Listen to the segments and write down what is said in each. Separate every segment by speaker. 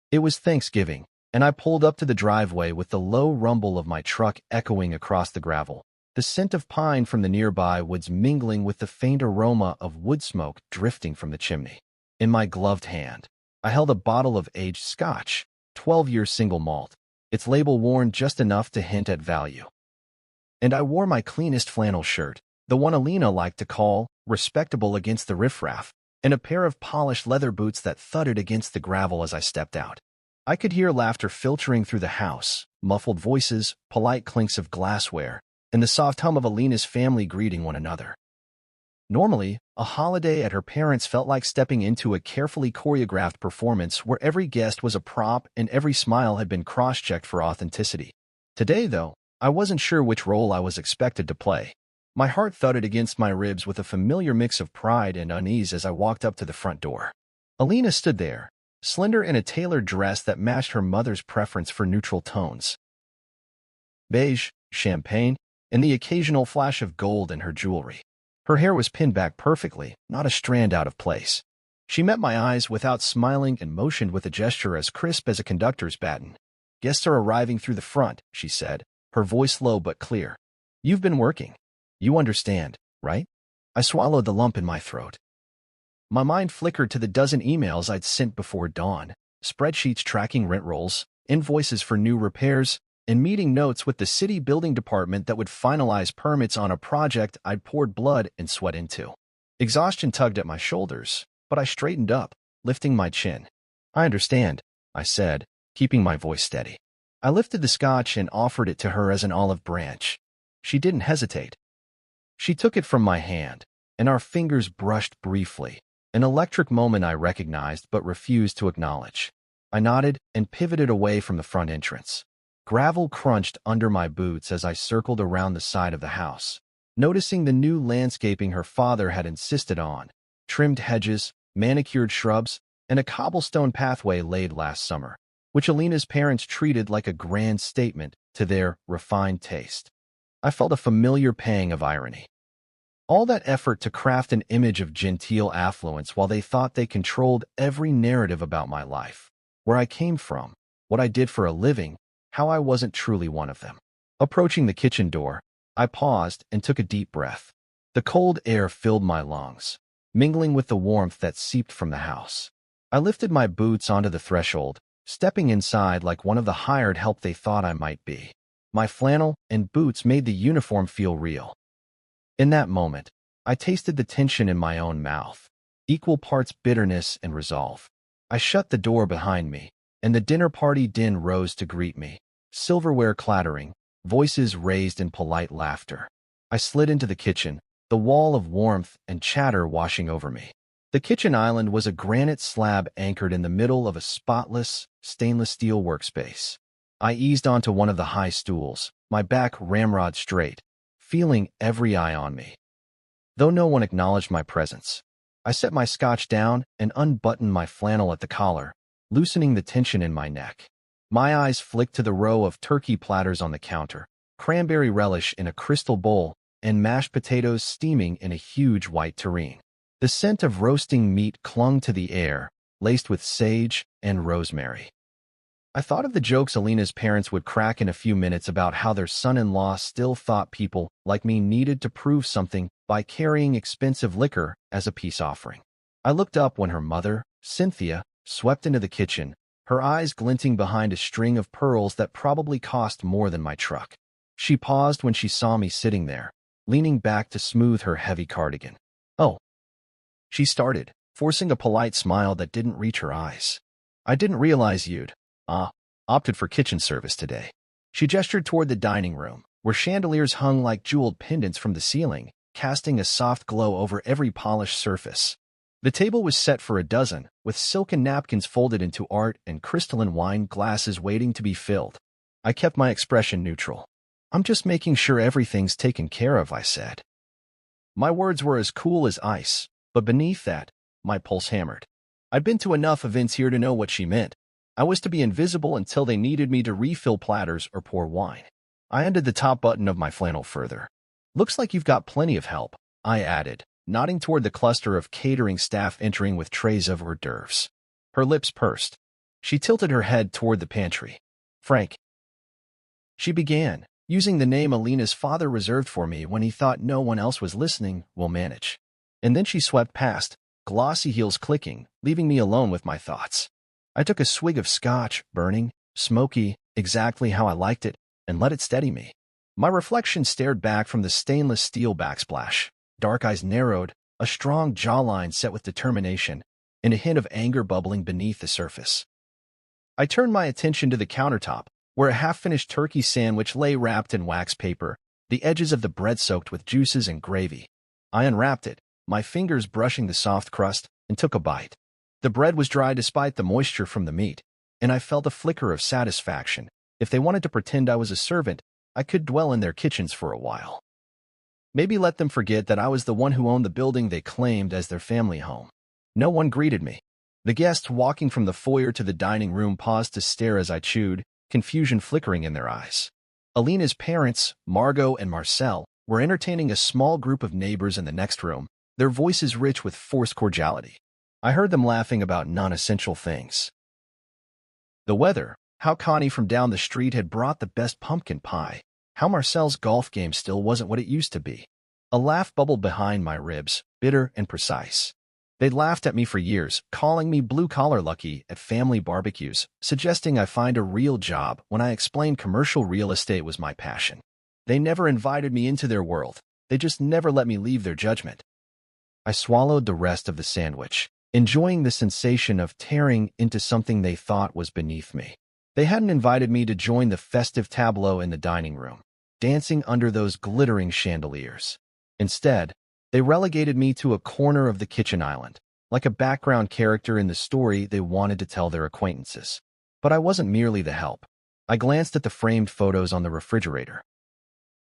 Speaker 1: It was Thanksgiving, and I pulled up to the driveway with the low rumble of my truck echoing across the gravel, the scent of pine from the nearby woods mingling with the faint aroma of wood smoke drifting from the chimney. In my gloved hand, I held a bottle of aged scotch, 12-year single malt, its label worn just enough to hint at value. And I wore my cleanest flannel shirt, the one Alina liked to call respectable against the riffraff, and a pair of polished leather boots that thudded against the gravel as I stepped out. I could hear laughter filtering through the house, muffled voices, polite clinks of glassware, and the soft hum of Alina's family greeting one another. Normally, a holiday at her parents' felt like stepping into a carefully choreographed performance where every guest was a prop and every smile had been cross-checked for authenticity. Today, though, I wasn't sure which role I was expected to play. My heart thudded against my ribs with a familiar mix of pride and unease as I walked up to the front door. Alina stood there, slender in a tailored dress that matched her mother's preference for neutral tones. Beige, champagne, and the occasional flash of gold in her jewelry. Her hair was pinned back perfectly, not a strand out of place. She met my eyes without smiling and motioned with a gesture as crisp as a conductor's baton. "Guests are arriving through the front," she said, her voice low but clear. "You've been working. You understand, right?" I swallowed the lump in my throat. My mind flickered to the dozen emails I'd sent before dawn, spreadsheets tracking rent rolls, invoices for new repairs, and meeting notes with the city building department that would finalize permits on a project I'd poured blood and sweat into. Exhaustion tugged at my shoulders, but I straightened up, lifting my chin. "I understand," I said, keeping my voice steady. I lifted the scotch and offered it to her as an olive branch. She didn't hesitate. She took it from my hand, and our fingers brushed briefly, an electric moment I recognized but refused to acknowledge. I nodded and pivoted away from the front entrance. Gravel crunched under my boots as I circled around the side of the house, noticing the new landscaping her father had insisted on: trimmed hedges, manicured shrubs, and a cobblestone pathway laid last summer, which Alina's parents treated like a grand statement to their refined taste. I felt a familiar pang of irony. All that effort to craft an image of genteel affluence while they thought they controlled every narrative about my life, where I came from, what I did for a living, how I wasn't truly one of them. Approaching the kitchen door, I paused and took a deep breath. The cold air filled my lungs, mingling with the warmth that seeped from the house. I lifted my boots onto the threshold, stepping inside like one of the hired help they thought I might be. My flannel and boots made the uniform feel real. In that moment, I tasted the tension in my own mouth, equal parts bitterness and resolve. I shut the door behind me, and the dinner party din rose to greet me, silverware clattering, voices raised in polite laughter. I slid into the kitchen, the wall of warmth and chatter washing over me. The kitchen island was a granite slab anchored in the middle of a spotless, stainless steel workspace. I eased onto one of the high stools, my back ramrod straight, feeling every eye on me. Though no one acknowledged my presence, I set my scotch down and unbuttoned my flannel at the collar, loosening the tension in my neck. My eyes flicked to the row of turkey platters on the counter, cranberry relish in a crystal bowl, and mashed potatoes steaming in a huge white tureen. The scent of roasting meat clung to the air, laced with sage and rosemary. I thought of the jokes Alina's parents would crack in a few minutes about how their son-in-law still thought people like me needed to prove something by carrying expensive liquor as a peace offering. I looked up when her mother, Cynthia, swept into the kitchen, her eyes glinting behind a string of pearls that probably cost more than my truck. She paused when she saw me sitting there, leaning back to smooth her heavy cardigan. "Oh," she started, forcing a polite smile that didn't reach her eyes. "I didn't realize you'd opted for kitchen service today." She gestured toward the dining room, where chandeliers hung like jeweled pendants from the ceiling, casting a soft glow over every polished surface. The table was set for a dozen, with silken napkins folded into art and crystalline wine glasses waiting to be filled. I kept my expression neutral. "I'm just making sure everything's taken care of," I said. My words were as cool as ice, but beneath that, my pulse hammered. I'd been to enough events here to know what she meant. I was to be invisible until they needed me to refill platters or pour wine. I undid the top button of my flannel further. "Looks like you've got plenty of help," I added, nodding toward the cluster of catering staff entering with trays of hors d'oeuvres. Her lips pursed. She tilted her head toward the pantry. Frank, she began, using the name Alina's father reserved for me when he thought no one else was listening, will manage. And then she swept past, glossy heels clicking, leaving me alone with my thoughts. I took a swig of scotch, burning, smoky, exactly how I liked it, and let it steady me. My reflection stared back from the stainless steel backsplash. Dark eyes narrowed, a strong jawline set with determination, and a hint of anger bubbling beneath the surface. I turned my attention to the countertop, where a half-finished turkey sandwich lay wrapped in wax paper, the edges of the bread soaked with juices and gravy. I unwrapped it, my fingers brushing the soft crust, and took a bite. The bread was dry despite the moisture from the meat, and I felt a flicker of satisfaction. If they wanted to pretend I was a servant, I could dwell in their kitchens for a while. Maybe let them forget that I was the one who owned the building they claimed as their family home. No one greeted me. The guests walking from the foyer to the dining room paused to stare as I chewed, confusion flickering in their eyes. Alina's parents, Margot and Marcel, were entertaining a small group of neighbors in the next room, their voices rich with forced cordiality. I heard them laughing about non-essential things. The weather, how Connie from down the street had brought the best pumpkin pie, how Marcel's golf game still wasn't what it used to be. A laugh bubbled behind my ribs, bitter and precise. They'd laughed at me for years, calling me blue-collar lucky at family barbecues, suggesting I find a real job when I explained commercial real estate was my passion. They never invited me into their world. They just never let me leave their judgment. I swallowed the rest of the sandwich, enjoying the sensation of tearing into something they thought was beneath me. They hadn't invited me to join the festive tableau in the dining room, dancing under those glittering chandeliers. Instead, they relegated me to a corner of the kitchen island, like a background character in the story they wanted to tell their acquaintances. But I wasn't merely the help. I glanced at the framed photos on the refrigerator.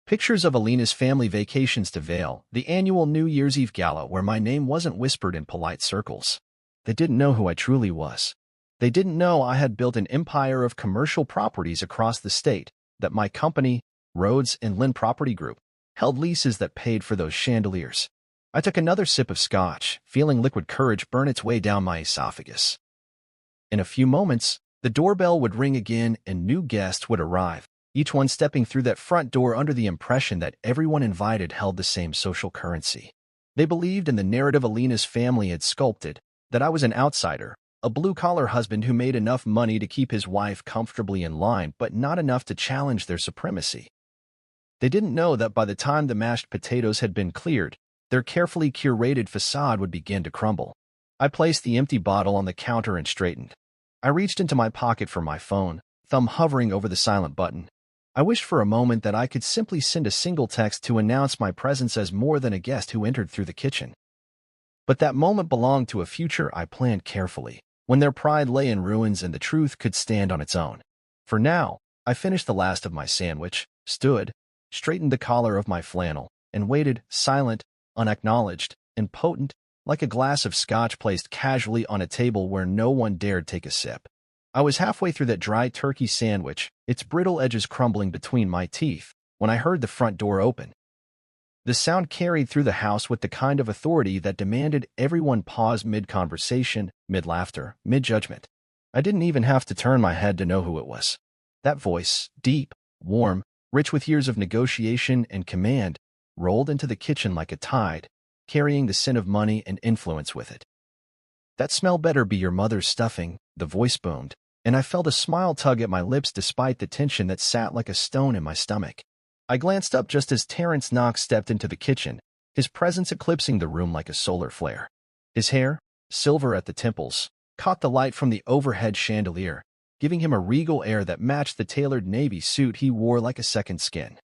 Speaker 1: Pictures of Alina's family vacations to Vail, the annual New Year's Eve gala where my name wasn't whispered in polite circles. They didn't know who I truly was. They didn't know I had built an empire of commercial properties across the state, that my company, Rhodes and Lynn Property Group, held leases that paid for those chandeliers. I took another sip of scotch, feeling liquid courage burn its way down my esophagus. In a few moments, the doorbell would ring again and new guests would arrive, each one stepping through that front door under the impression that everyone invited held the same social currency. They believed in the narrative Alina's family had sculpted, that I was an outsider, a blue-collar husband who made enough money to keep his wife comfortably in line but not enough to challenge their supremacy. They didn't know that by the time the mashed potatoes had been cleared, their carefully curated facade would begin to crumble. I placed the empty bottle on the counter and straightened. I reached into my pocket for my phone, thumb hovering over the silent button. I wished for a moment that I could simply send a single text to announce my presence as more than a guest who entered through the kitchen. But that moment belonged to a future I planned carefully, when their pride lay in ruins and the truth could stand on its own. For now, I finished the last of my sandwich, stood, straightened the collar of my flannel, and waited, silent, unacknowledged, and potent, like a glass of scotch placed casually on a table where no one dared take a sip. I was halfway through that dry turkey sandwich, its brittle edges crumbling between my teeth, when I heard the front door open. The sound carried through the house with the kind of authority that demanded everyone pause mid-conversation, mid-laughter, mid-judgment. I didn't even have to turn my head to know who it was. That voice, deep, warm, rich with years of negotiation and command, rolled into the kitchen like a tide, carrying the scent of money and influence with it. "That smell better be your mother's stuffing," the voice boomed, and I felt a smile tug at my lips despite the tension that sat like a stone in my stomach. I glanced up just as Terrence Knox stepped into the kitchen, his presence eclipsing the room like a solar flare. His hair, silver at the temples, caught the light from the overhead chandelier, giving him a regal air that matched the tailored navy suit he wore like a second skin.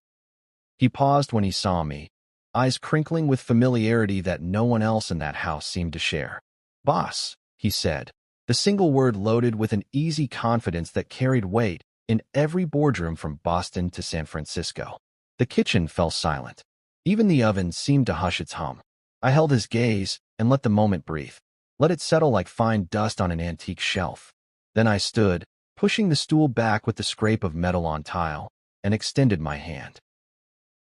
Speaker 1: He paused when he saw me, eyes crinkling with familiarity that no one else in that house seemed to share. "Boss," he said, the single word loaded with an easy confidence that carried weight in every boardroom from Boston to San Francisco. The kitchen fell silent. Even the oven seemed to hush its hum. I held his gaze and let the moment breathe, let it settle like fine dust on an antique shelf. Then I stood, pushing the stool back with the scrape of metal on tile, and extended my hand.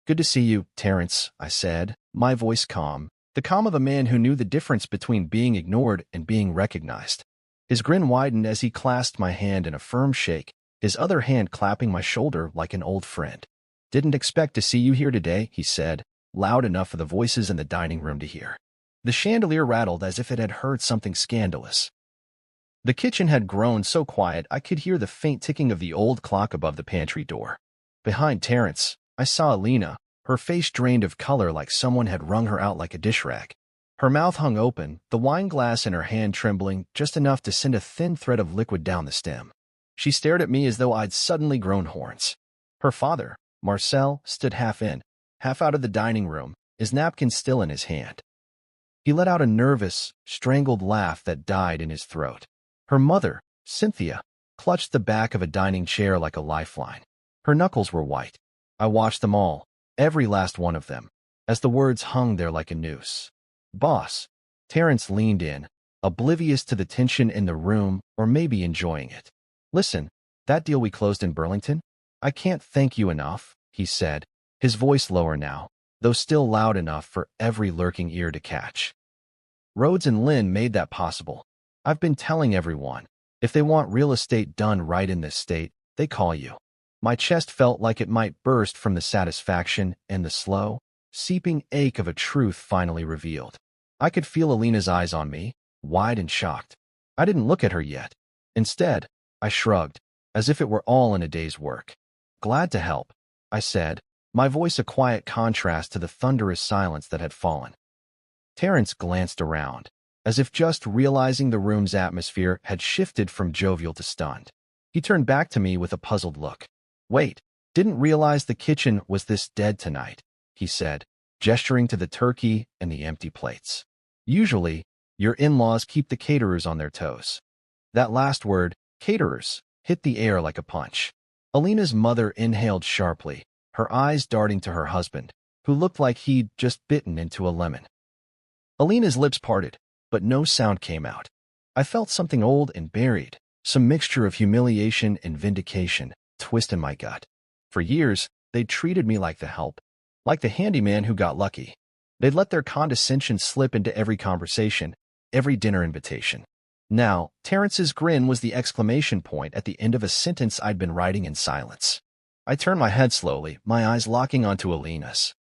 Speaker 1: "Good to see you, Terrence," I said, my voice calm, the calm of a man who knew the difference between being ignored and being recognized. His grin widened as he clasped my hand in a firm shake, his other hand clapping my shoulder like an old friend. "Didn't expect to see you here today," he said, loud enough for the voices in the dining room to hear. The chandelier rattled as if it had heard something scandalous. The kitchen had grown so quiet I could hear the faint ticking of the old clock above the pantry door. Behind Terence, I saw Alina, her face drained of color like someone had wrung her out like a dish rag. Her mouth hung open, the wine glass in her hand trembling just enough to send a thin thread of liquid down the stem. She stared at me as though I'd suddenly grown horns. Her father, Marcel, stood half in, half out of the dining room, his napkin still in his hand. He let out a nervous, strangled laugh that died in his throat. Her mother, Cynthia, clutched the back of a dining chair like a lifeline. Her knuckles were white. I watched them all, every last one of them, as the words hung there like a noose. "Boss." Terence leaned in, oblivious to the tension in the room or maybe enjoying it. "Listen, that deal we closed in Burlington? I can't thank you enough," he said, his voice lower now, though still loud enough for every lurking ear to catch. "Rhodes and Lynn made that possible. I've been telling everyone, if they want real estate done right in this state, they call you." My chest felt like it might burst from the satisfaction and the slow, seeping ache of a truth finally revealed. I could feel Alina's eyes on me, wide and shocked. I didn't look at her yet. Instead, I shrugged, as if it were all in a day's work. "Glad to help," I said, my voice a quiet contrast to the thunderous silence that had fallen. Terence glanced around, as if just realizing the room's atmosphere had shifted from jovial to stunned. He turned back to me with a puzzled look. "Wait, didn't realize the kitchen was this dead tonight," he said, gesturing to the turkey and the empty plates. "Usually, your in-laws keep the caterers on their toes." That last word, caterers, hit the air like a punch. Alina's mother inhaled sharply, her eyes darting to her husband, who looked like he'd just bitten into a lemon. Alina's lips parted, but no sound came out. I felt something old and buried, some mixture of humiliation and vindication, twist in my gut. For years, they'd treated me like the help, like the handyman who got lucky. They'd let their condescension slip into every conversation, every dinner invitation. Now, Terence's grin was the exclamation point at the end of a sentence I'd been writing in silence. I turned my head slowly, my eyes locking onto Alina's.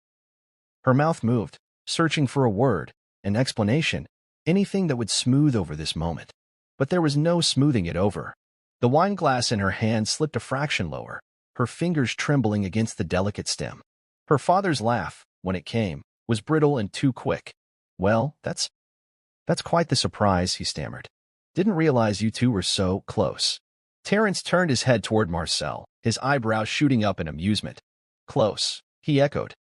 Speaker 1: Her mouth moved, searching for a word, an explanation, anything that would smooth over this moment. But there was no smoothing it over. The wine glass in her hand slipped a fraction lower, her fingers trembling against the delicate stem. Her father's laugh, when it came, was brittle and too quick. "Well, that's quite the surprise," he stammered. "Didn't realize you two were so close." Terence turned his head toward Marcel, his eyebrows shooting up in amusement. "Close," he echoed.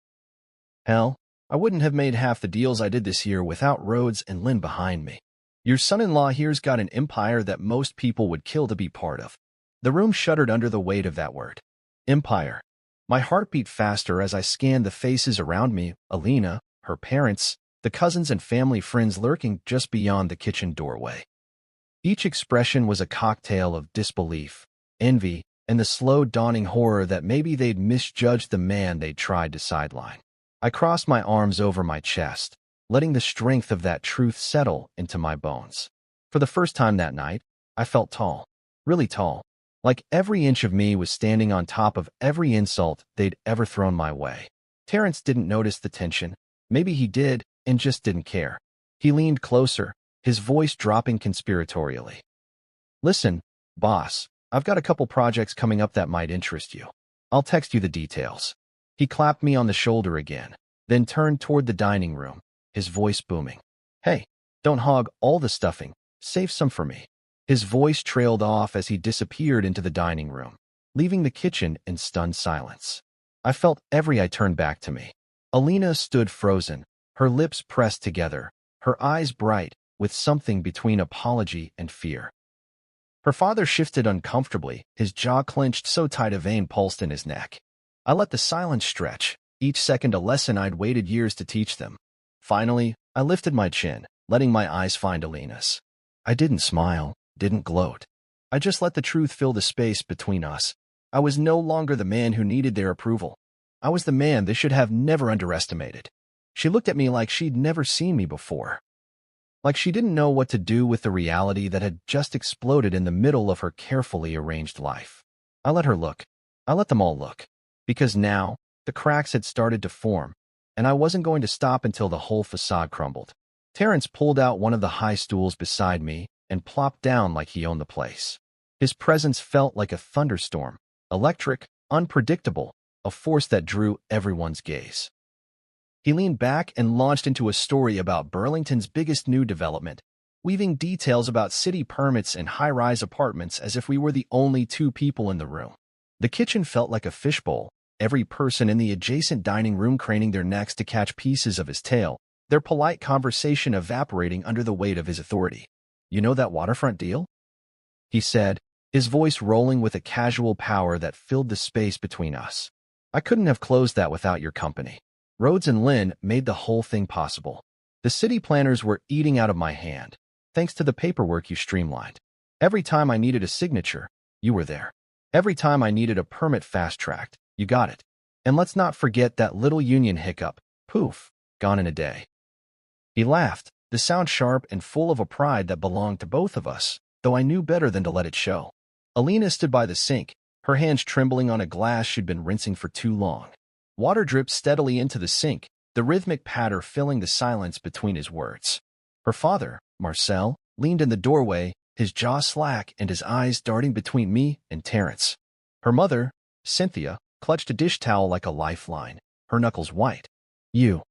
Speaker 1: "Hell, I wouldn't have made half the deals I did this year without Rhodes and Lynn behind me. Your son-in-law here's got an empire that most people would kill to be part of." The room shuddered under the weight of that word. Empire. My heart beat faster as I scanned the faces around me, Alina, her parents, the cousins and family friends lurking just beyond the kitchen doorway. Each expression was a cocktail of disbelief, envy, and the slow dawning horror that maybe they'd misjudged the man they'd tried to sideline. I crossed my arms over my chest, letting the strength of that truth settle into my bones. For the first time that night, I felt tall, really tall, like every inch of me was standing on top of every insult they'd ever thrown my way. Terence didn't notice the tension. Maybe he did, and just didn't care. He leaned closer, his voice dropping conspiratorially. "Listen, boss, I've got a couple projects coming up that might interest you. I'll text you the details." He clapped me on the shoulder again, then turned toward the dining room, his voice booming. "Hey, don't hog all the stuffing. Save some for me." His voice trailed off as he disappeared into the dining room, leaving the kitchen in stunned silence. I felt every eye turn back to me. Alina stood frozen, her lips pressed together, her eyes bright with something between apology and fear. Her father shifted uncomfortably, his jaw clenched so tight a vein pulsed in his neck. I let the silence stretch, each second a lesson I'd waited years to teach them. Finally, I lifted my chin, letting my eyes find Alina's. I didn't smile, didn't gloat. I just let the truth fill the space between us. I was no longer the man who needed their approval. I was the man they should have never underestimated. She looked at me like she'd never seen me before. like she didn't know what to do with the reality that had just exploded in the middle of her carefully arranged life. I let her look. I let them all look. Because now, the cracks had started to form, and I wasn't going to stop until the whole facade crumbled. Terrence pulled out one of the high stools beside me and plopped down like he owned the place. His presence felt like a thunderstorm, electric, unpredictable, a force that drew everyone's gaze. He leaned back and launched into a story about Burlington's biggest new development, weaving details about city permits and high-rise apartments as if we were the only two people in the room. The kitchen felt like a fishbowl, every person in the adjacent dining room craning their necks to catch pieces of his tale, their polite conversation evaporating under the weight of his authority. "You know that waterfront deal?" he said, his voice rolling with a casual power that filled the space between us. "I couldn't have closed that without your company. Rhodes and Lynn made the whole thing possible. The city planners were eating out of my hand, thanks to the paperwork you streamlined. Every time I needed a signature, you were there. Every time I needed a permit fast-tracked, you got it. And let's not forget that little union hiccup. Poof, gone in a day." He laughed, the sound sharp and full of a pride that belonged to both of us, though I knew better than to let it show. Alina stood by the sink, her hands trembling on a glass she'd been rinsing for too long. Water dripped steadily into the sink, the rhythmic patter filling the silence between his words. Her father, Marcel, leaned in the doorway, his jaw slack and his eyes darting between me and Terrence. Her mother, Cynthia, clutched a dish towel like a lifeline, her knuckles white. "You."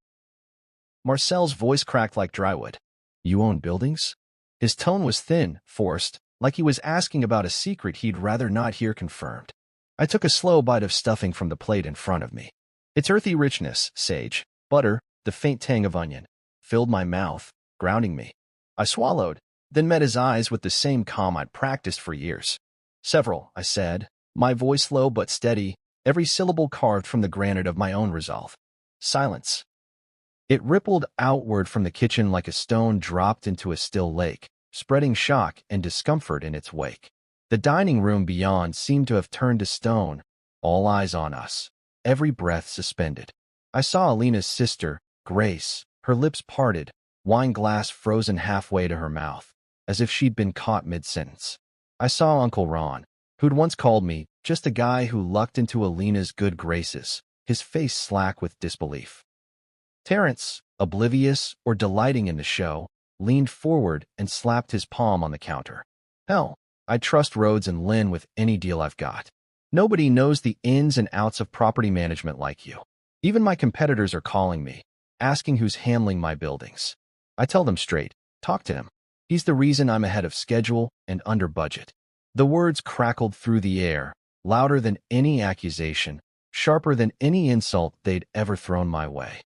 Speaker 1: Marcel's voice cracked like drywood. "You own buildings?" His tone was thin, forced, like he was asking about a secret he'd rather not hear confirmed. I took a slow bite of stuffing from the plate in front of me. Its earthy richness, sage, butter, the faint tang of onion, filled my mouth, grounding me. I swallowed, then met his eyes with the same calm I'd practiced for years. "Several," I said, my voice low but steady, every syllable carved from the granite of my own resolve. Silence. It rippled outward from the kitchen like a stone dropped into a still lake, spreading shock and discomfort in its wake. The dining room beyond seemed to have turned to stone, all eyes on us, every breath suspended. I saw Alina's sister, Grace, her lips parted, wine glass frozen halfway to her mouth, as if she'd been caught mid-sentence. I saw Uncle Ron, who'd once called me just a guy who lucked into Alina's good graces, his face slack with disbelief. Terrence, oblivious or delighting in the show, leaned forward and slapped his palm on the counter. "Hell, I'd trust Rhodes and Lynn with any deal I've got. Nobody knows the ins and outs of property management like you. Even my competitors are calling me, asking who's handling my buildings. I tell them straight, talk to him. He's the reason I'm ahead of schedule and under budget." The words crackled through the air, louder than any accusation, sharper than any insult they'd ever thrown my way.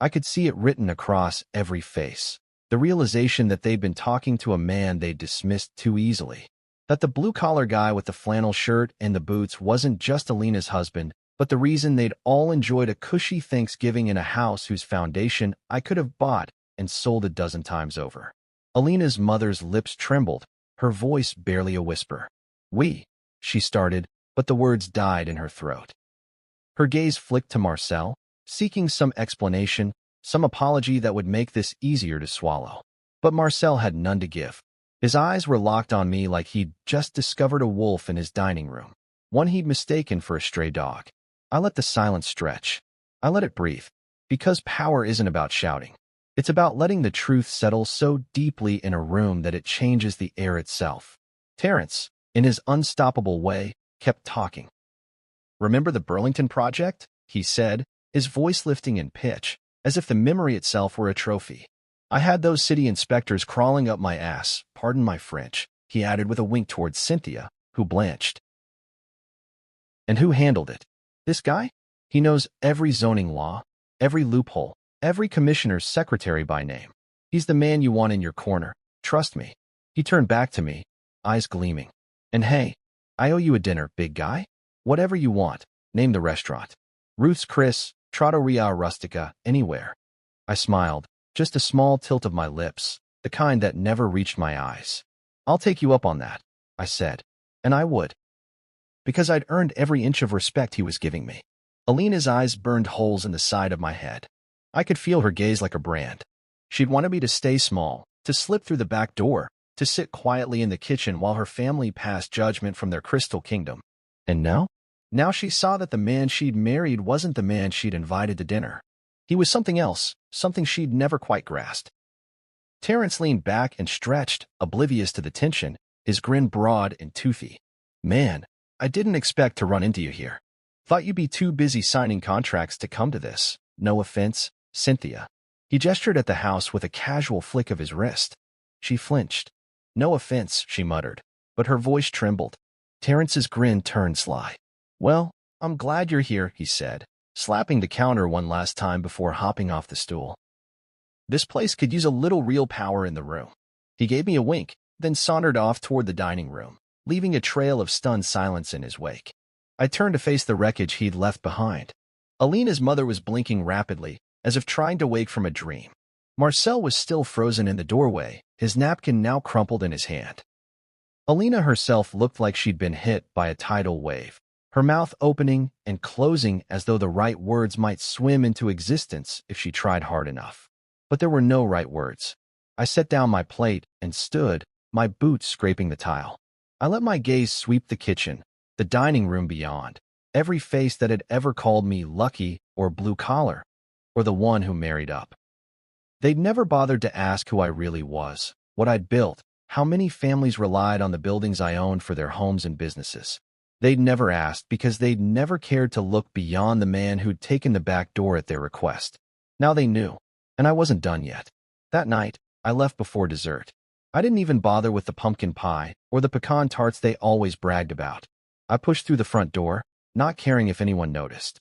Speaker 1: I could see it written across every face, the realization that they'd been talking to a man they'd dismissed too easily, that the blue-collar guy with the flannel shirt and the boots wasn't just Alina's husband, but the reason they'd all enjoyed a cushy Thanksgiving in a house whose foundation I could have bought and sold a dozen times over. Alina's mother's lips trembled, her voice barely a whisper. "We," she started, but the words died in her throat. Her gaze flicked to Marcel, seeking some explanation, some apology that would make this easier to swallow. But Marcel had none to give. His eyes were locked on me like he'd just discovered a wolf in his dining room, one he'd mistaken for a stray dog. I let the silence stretch. I let it breathe. Because power isn't about shouting. It's about letting the truth settle so deeply in a room that it changes the air itself. Terrence, in his unstoppable way, kept talking. "Remember the Burlington project?" he said, his voice lifting in pitch, as if the memory itself were a trophy. "I had those city inspectors crawling up my ass, pardon my French," he added with a wink towards Cynthia, who blanched. "And who handled it? This guy? He knows every zoning law, every loophole, every commissioner's secretary by name. He's the man you want in your corner, trust me." He turned back to me, eyes gleaming. "And hey, I owe you a dinner, big guy. Whatever you want, name the restaurant. Ruth's Chris, Trattoria Rustica, anywhere." I smiled, just a small tilt of my lips, the kind that never reached my eyes. "I'll take you up on that," I said. And I would. Because I'd earned every inch of respect he was giving me. Alina's eyes burned holes in the side of my head. I could feel her gaze like a brand. She'd wanted me to stay small, to slip through the back door, to sit quietly in the kitchen while her family passed judgment from their crystal kingdom. And now? Now she saw that the man she'd married wasn't the man she'd invited to dinner. He was something else, something she'd never quite grasped. Terrence leaned back and stretched, oblivious to the tension, his grin broad and toothy. Man, I didn't expect to run into you here. Thought you'd be too busy signing contracts to come to this. No offense, Cynthia. He gestured at the house with a casual flick of his wrist. She flinched. No offense, she muttered, but her voice trembled. Terrence's grin turned sly. Well, I'm glad you're here, he said, slapping the counter one last time before hopping off the stool. This place could use a little real power in the room. He gave me a wink, then sauntered off toward the dining room, leaving a trail of stunned silence in his wake. I turned to face the wreckage he'd left behind. Alina's mother was blinking rapidly, as if trying to wake from a dream. Marcel was still frozen in the doorway, his napkin now crumpled in his hand. Alina herself looked like she'd been hit by a tidal wave, her mouth opening and closing as though the right words might swim into existence if she tried hard enough. But there were no right words. I set down my plate and stood, my boots scraping the tile. I let my gaze sweep the kitchen, the dining room beyond, every face that had ever called me lucky or blue-collar, or the one who married up. They'd never bothered to ask who I really was, what I'd built, how many families relied on the buildings I owned for their homes and businesses. They'd never asked because they'd never cared to look beyond the man who'd taken the back door at their request. Now they knew, and I wasn't done yet. That night, I left before dessert. I didn't even bother with the pumpkin pie or the pecan tarts they always bragged about. I pushed through the front door, not caring if anyone noticed.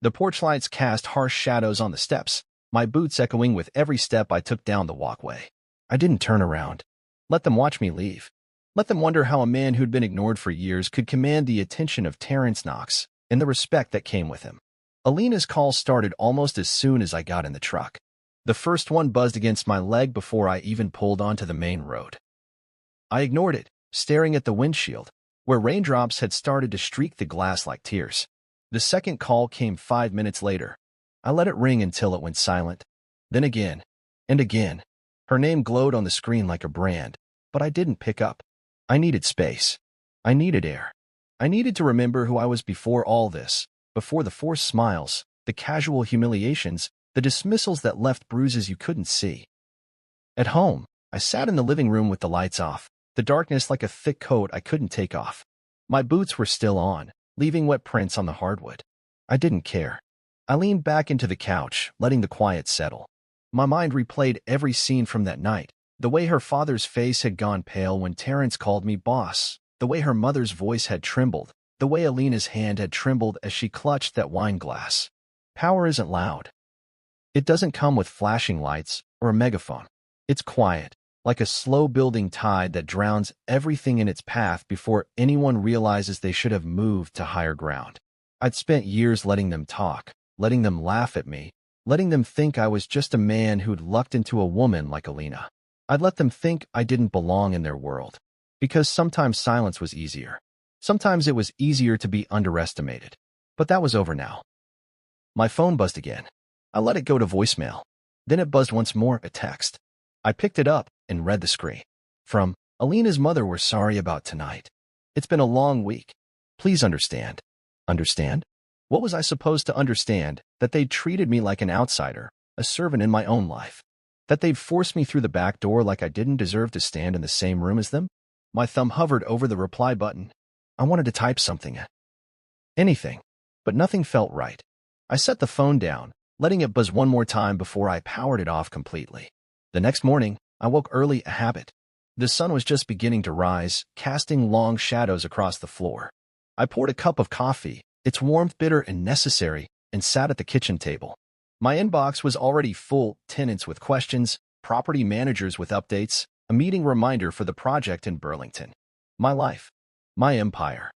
Speaker 1: The porch lights cast harsh shadows on the steps, my boots echoing with every step I took down the walkway. I didn't turn around. Let them watch me leave. Let them wonder how a man who'd been ignored for years could command the attention of Terrence Knox and the respect that came with him. Alina's call started almost as soon as I got in the truck. The first one buzzed against my leg before I even pulled onto the main road. I ignored it, staring at the windshield, where raindrops had started to streak the glass like tears. The second call came 5 minutes later. I let it ring until it went silent. Then again, and again. Her name glowed on the screen like a brand, but I didn't pick up. I needed space. I needed air. I needed to remember who I was before all this, before the forced smiles, the casual humiliations, the dismissals that left bruises you couldn't see. At home, I sat in the living room with the lights off, the darkness like a thick coat I couldn't take off. My boots were still on, leaving wet prints on the hardwood. I didn't care. I leaned back into the couch, letting the quiet settle. My mind replayed every scene from that night, the way her father's face had gone pale when Terrence called me boss, the way her mother's voice had trembled, the way Alina's hand had trembled as she clutched that wine glass. Power isn't loud. It doesn't come with flashing lights or a megaphone. It's quiet, like a slow-building tide that drowns everything in its path before anyone realizes they should have moved to higher ground. I'd spent years letting them talk, letting them laugh at me, letting them think I was just a man who'd lucked into a woman like Alina. I'd let them think I didn't belong in their world, because sometimes silence was easier. Sometimes it was easier to be underestimated. But that was over now. My phone buzzed again. I let it go to voicemail. Then it buzzed once more, a text. I picked it up and read the screen. From Alina's mother, we're sorry about tonight. It's been a long week. Please understand. Understand? What was I supposed to understand? That they'd treated me like an outsider, a servant in my own life. That they'd forced me through the back door like I didn't deserve to stand in the same room as them? My thumb hovered over the reply button. I wanted to type something. Anything. But nothing felt right. I set the phone down, letting it buzz one more time before I powered it off completely. The next morning, I woke early, a habit. The sun was just beginning to rise, casting long shadows across the floor. I poured a cup of coffee, its warmth bitter and necessary, and sat at the kitchen table. My inbox was already full, tenants with questions, property managers with updates, a meeting reminder for the project in Burlington. My life. My empire.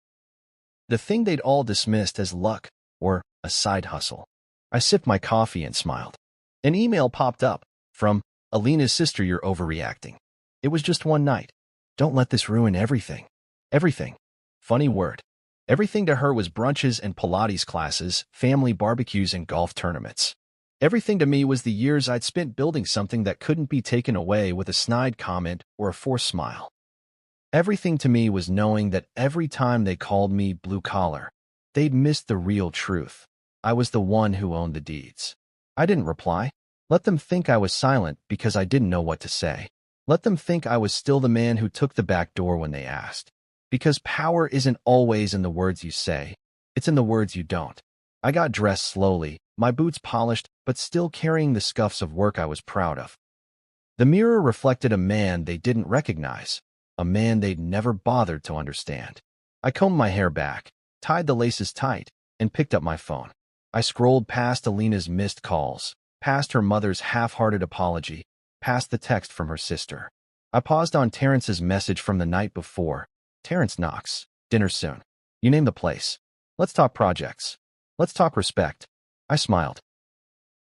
Speaker 1: The thing they'd all dismissed as luck, or a side hustle. I sipped my coffee and smiled. An email popped up, from Alina's sister, you're overreacting. It was just one night. Don't let this ruin everything. Everything. Funny word. Everything to her was brunches and Pilates classes, family barbecues and golf tournaments. Everything to me was the years I'd spent building something that couldn't be taken away with a snide comment or a forced smile. Everything to me was knowing that every time they called me blue-collar, they'd missed the real truth. I was the one who owned the deeds. I didn't reply. Let them think I was silent because I didn't know what to say. Let them think I was still the man who took the back door when they asked. Because power isn't always in the words you say, it's in the words you don't. I got dressed slowly, my boots polished, but still carrying the scuffs of work I was proud of. The mirror reflected a man they didn't recognize, a man they'd never bothered to understand. I combed my hair back, tied the laces tight, and picked up my phone. I scrolled past Alina's missed calls, past her mother's half-hearted apology, past the text from her sister. I paused on Terrence's message from the night before. Terrence knocks. Dinner soon. You name the place. Let's talk projects. Let's talk respect. I smiled.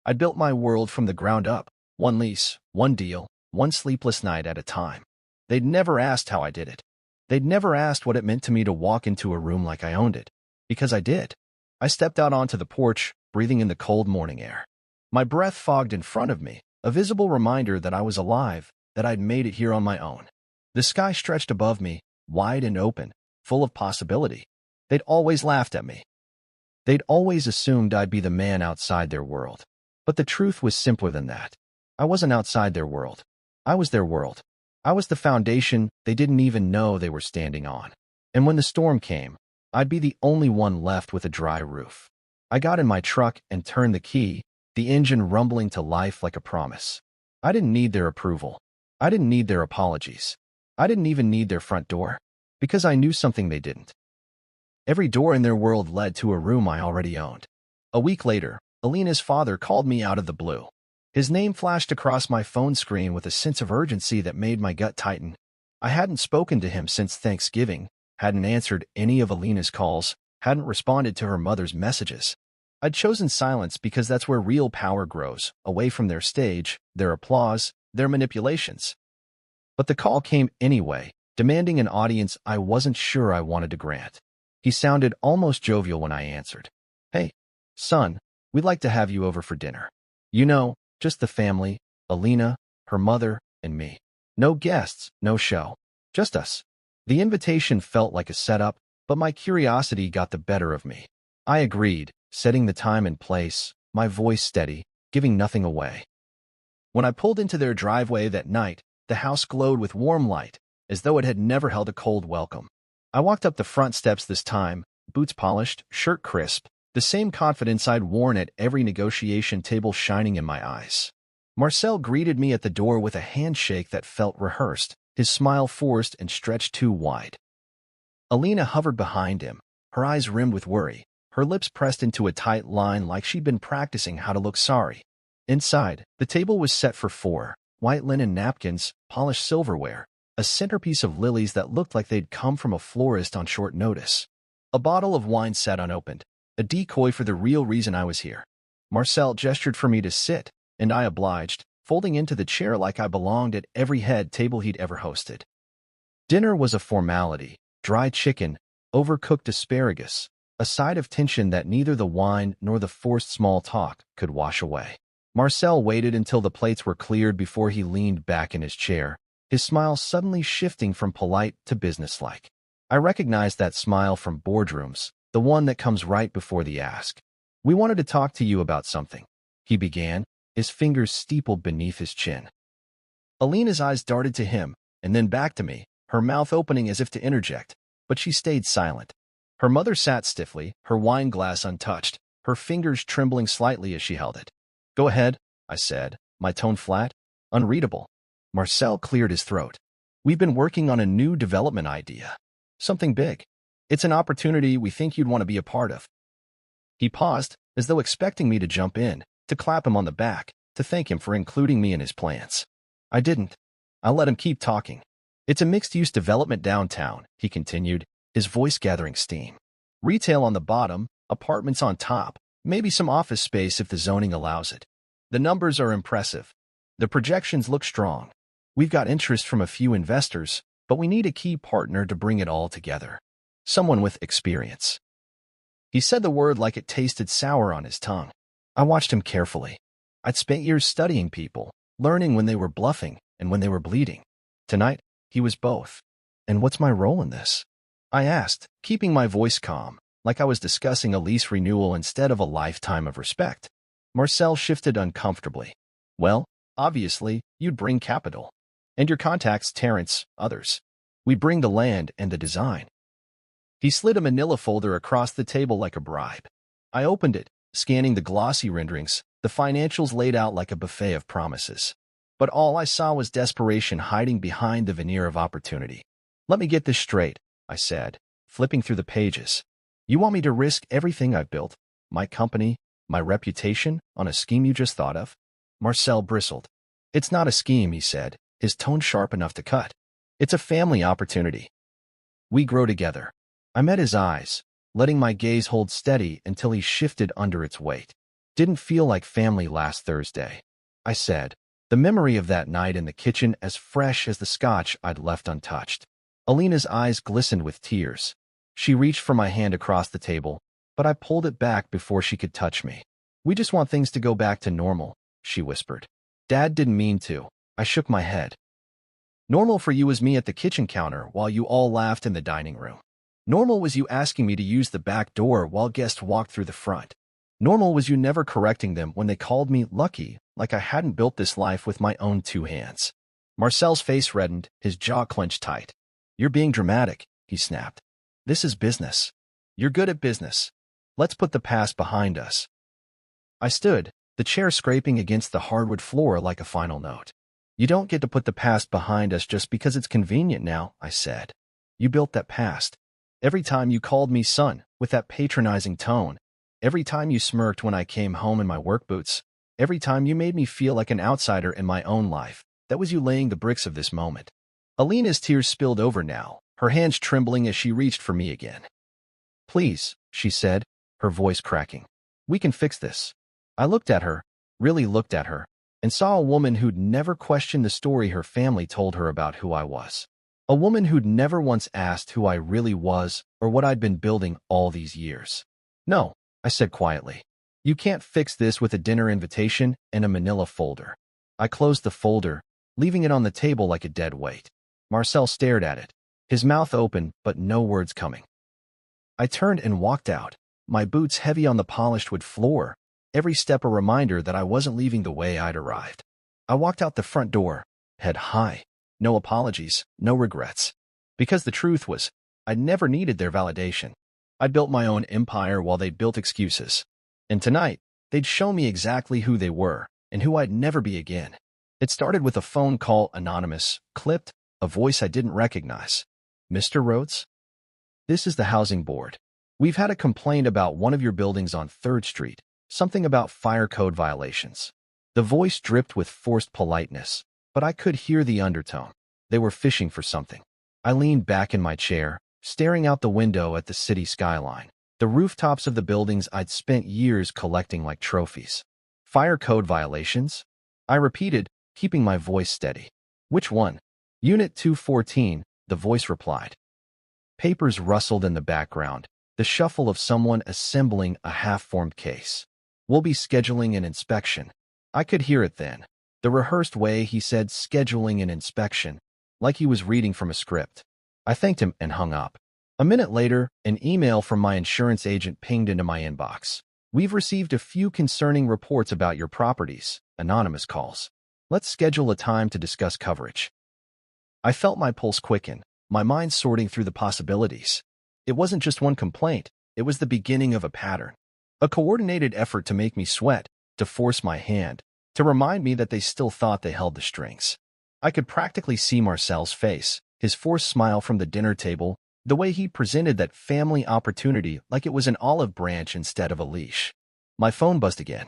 Speaker 1: I'd built my world from the ground up, one lease, one deal, one sleepless night at a time. They'd never asked how I did it. They'd never asked what it meant to me to walk into a room like I owned it. Because I did. I stepped out onto the porch, breathing in the cold morning air. My breath fogged in front of me, a visible reminder that I was alive, that I'd made it here on my own. The sky stretched above me, wide and open, full of possibility. They'd always laughed at me. They'd always assumed I'd be the man outside their world. But the truth was simpler than that. I wasn't outside their world. I was their world. I was the foundation they didn't even know they were standing on. And when the storm came, I'd be the only one left with a dry roof. I got in my truck and turned the key, the engine rumbling to life like a promise. I didn't need their approval. I didn't need their apologies. I didn't even need their front door, because I knew something they didn't. Every door in their world led to a room I already owned. A week later, Alina's father called me out of the blue. His name flashed across my phone screen with a sense of urgency that made my gut tighten. I hadn't spoken to him since Thanksgiving, hadn't answered any of Alina's calls, hadn't responded to her mother's messages. I'd chosen silence because that's where real power grows, away from their stage, their applause, their manipulations. But the call came anyway, demanding an audience I wasn't sure I wanted to grant. He sounded almost jovial when I answered. Hey, son, we'd like to have you over for dinner. You know, just the family, Alina, her mother, and me. No guests, no show. Just us. The invitation felt like a setup, but my curiosity got the better of me. I agreed, setting the time and place, my voice steady, giving nothing away. When I pulled into their driveway that night, the house glowed with warm light, as though it had never held a cold welcome. I walked up the front steps this time, boots polished, shirt crisp, the same confidence I'd worn at every negotiation table shining in my eyes. Marcel greeted me at the door with a handshake that felt rehearsed, his smile forced and stretched too wide. Alina hovered behind him, her eyes rimmed with worry, her lips pressed into a tight line like she'd been practicing how to look sorry. Inside, the table was set for four, white linen napkins, polished silverware, a centerpiece of lilies that looked like they'd come from a florist on short notice. A bottle of wine sat unopened, a decoy for the real reason I was here. Marcel gestured for me to sit, and I obliged, folding into the chair like I belonged at every head table he'd ever hosted. Dinner was a formality, dry chicken, overcooked asparagus, a side of tension that neither the wine nor the forced small talk could wash away. Marcel waited until the plates were cleared before he leaned back in his chair, his smile suddenly shifting from polite to businesslike. I recognized that smile from boardrooms, the one that comes right before the ask. We wanted to talk to you about something, he began, his fingers steepled beneath his chin. Alina's eyes darted to him, and then back to me, her mouth opening as if to interject, but she stayed silent. Her mother sat stiffly, her wine glass untouched, her fingers trembling slightly as she held it. Go ahead, I said, my tone flat, unreadable. Marcel cleared his throat. We've been working on a new development idea. Something big. It's an opportunity we think you'd want to be a part of. He paused, as though expecting me to jump in, to clap him on the back, to thank him for including me in his plans. I didn't. I let him keep talking. It's a mixed-use development downtown, he continued, his voice gathering steam. Retail on the bottom, apartments on top, maybe some office space if the zoning allows it. The numbers are impressive. The projections look strong. We've got interest from a few investors, but we need a key partner to bring it all together. Someone with experience. He said the word like it tasted sour on his tongue. I watched him carefully. I'd spent years studying people, learning when they were bluffing and when they were bleeding. Tonight, he was both. And what's my role in this? I asked, keeping my voice calm, like I was discussing a lease renewal instead of a lifetime of respect. Marcel shifted uncomfortably. Well, obviously, you'd bring capital. And your contacts, Terrence, others. We bring the land and the design. He slid a manila folder across the table like a bribe. I opened it, scanning the glossy renderings, the financials laid out like a buffet of promises. But all I saw was desperation hiding behind the veneer of opportunity. Let me get this straight, I said, flipping through the pages. You want me to risk everything I've built, my company, my reputation, on a scheme you just thought of? Marcel bristled. It's not a scheme, he said, his tone sharp enough to cut. It's a family opportunity. We grow together. I met his eyes, letting my gaze hold steady until he shifted under its weight. Didn't feel like family last Thursday, I said, the memory of that night in the kitchen as fresh as the scotch I'd left untouched. Alina's eyes glistened with tears. She reached for my hand across the table, but I pulled it back before she could touch me. We just want things to go back to normal, she whispered. Dad didn't mean to. I shook my head. Normal for you was me at the kitchen counter while you all laughed in the dining room. Normal was you asking me to use the back door while guests walked through the front. Normal was you never correcting them when they called me lucky, like I hadn't built this life with my own two hands. Marcel's face reddened, his jaw clenched tight. You're being dramatic, he snapped. This is business. You're good at business. Let's put the past behind us. I stood, the chair scraping against the hardwood floor like a final note. You don't get to put the past behind us just because it's convenient now, I said. You built that past. Every time you called me son, with that patronizing tone. Every time you smirked when I came home in my work boots. Every time you made me feel like an outsider in my own life. That was you laying the bricks of this moment. Alina's tears spilled over now, her hands trembling as she reached for me again. Please, she said, her voice cracking. We can fix this. I looked at her, really looked at her, and saw a woman who'd never questioned the story her family told her about who I was. A woman who'd never once asked who I really was or what I'd been building all these years. No, I said quietly. You can't fix this with a dinner invitation and a manila folder. I closed the folder, leaving it on the table like a dead weight. Marcel stared at it, his mouth open but no words coming. I turned and walked out, my boots heavy on the polished wood floor, every step a reminder that I wasn't leaving the way I'd arrived. I walked out the front door, head high. No apologies, no regrets. Because the truth was, I never needed their validation. I'd built my own empire while they'd built excuses. And tonight, they'd show me exactly who they were and who I'd never be again. It started with a phone call, anonymous, clipped, a voice I didn't recognize. Mr. Rhodes? This is the housing board. We've had a complaint about one of your buildings on 3rd Street, something about fire code violations. The voice dripped with forced politeness, but I could hear the undertone. They were fishing for something. I leaned back in my chair, staring out the window at the city skyline, the rooftops of the buildings I'd spent years collecting like trophies. Fire code violations? I repeated, keeping my voice steady. Which one? Unit 214, the voice replied. Papers rustled in the background, the shuffle of someone assembling a half-formed case. We'll be scheduling an inspection. I could hear it then. The rehearsed way he said scheduling an inspection, like he was reading from a script. I thanked him and hung up. A minute later, an email from my insurance agent pinged into my inbox. We've received a few concerning reports about your properties, anonymous calls. Let's schedule a time to discuss coverage. I felt my pulse quicken, my mind sorting through the possibilities. It wasn't just one complaint, it was the beginning of a pattern. A coordinated effort to make me sweat, to force my hand, to remind me that they still thought they held the strings. I could practically see Marcel's face, his forced smile from the dinner table, the way he presented that family opportunity like it was an olive branch instead of a leash. My phone buzzed again.